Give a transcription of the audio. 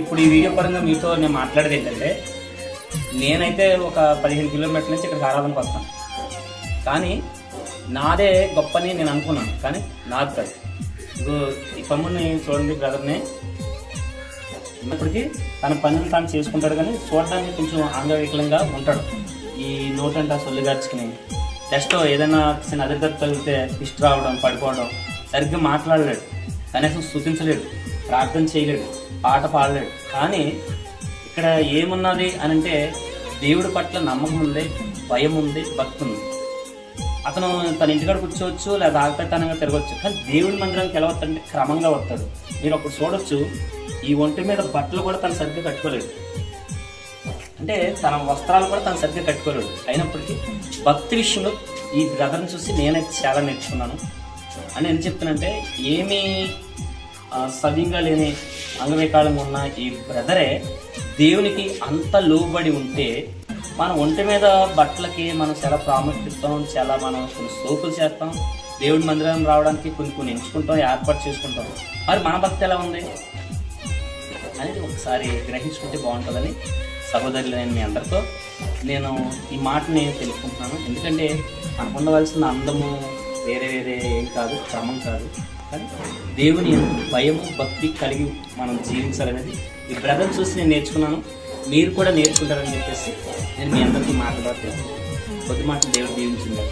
ఇప్పుడు ఈ వీడియో పరంగా మీతో నేను మాట్లాడేది ఏంటంటే, నేనైతే ఒక 15 కిలోమీటర్ల నుంచి ఇక్కడికి ఆరాధనకు వస్తాను. కానీ నాదే గొప్పని నేను అనుకున్నాను, కానీ నాది కాదు. ఈ తమ్ముడిని చూడండి, బ్రదర్ని. ఇప్పటికీ తన పనులు తాను చేసుకుంటాడు, కానీ చూడడానికి కొంచెం అంగవికలంగా ఉంటాడు. ఈ నోటంతా సొల్లు గార్చుకుని జస్ట్ ఏదైనా చిన్న అదర్ తగిలితే ఇష్ట రావడం, పడిపోవడం, సరిగ్గా మాట్లాడలేడు, కనీసం స్తుతించలేడు, ప్రార్థన చేయలేడు, పాట పాడలేడు. కానీ ఇక్కడ ఏమున్నది అని అంటే, దేవుడి పట్ల నమ్మకం ఉంది, భయం ఉంది, భక్తి ఉంది. అతను తన ఇంటికాడ కూర్చోవచ్చు, లేదా ఆగపెట్టానంగా తిరగవచ్చు. కానీ దేవుడి మందిరానికి ఎలా వస్తాడంటే క్రమంగా వస్తాడు. మీరు అప్పుడు చూడొచ్చు, ఈ ఒంటి మీద బట్టలు కూడా తను సరిగ్గా కట్టుకోలేడు, అంటే తన వస్త్రాలు కూడా తను సరిగ్గా కట్టుకోలేడు. అయినప్పటికీ భక్తి విషయంలో ఈ బ్రదర్ని చూసి నేనైతే చాలా నేర్చుకున్నాను. అని ఏం చెప్తానంటే, ఏమీ సవ్యంగా లేని అంగవైకల్యంగా ఉన్న ఈ బ్రదరే దేవునికి అంత లోబడి ఉంటే, మన ఒంటి మీద బట్టలకి మనం చాలా ప్రాముఖ్యత ఇస్తాం, చాలా మనం కొన్ని సోకులు చేస్తాం, దేవుడి మందిరం రావడానికి కొన్ని ఎంచుకుంటాం, ఏర్పాటు చేసుకుంటాం. మరి మన భక్తి ఎలా ఉంది అనేది ఒకసారి గ్రహించుకుంటే బాగుంటుందని సహోదరులు మీ అందరితో నేను ఈ మాటని తెలుసుకుంటున్నాను. ఎందుకంటే మనకు ఉండవలసిన అందము వేరే వేరే ఏం కాదు, క్రమం కాదు, కానీ దేవుని భయము భక్తి కలిగి మనం జీవించాలనేది ఈ బ్రదర్ చూసి నేను నేర్చుకున్నాను. మీరు కూడా నేర్చుకుంటారని చెప్పేసి నేను మీ అందరికీ మాట్లాడుతాను. కొద్ది మాటలు దేవుడు దీవించింది.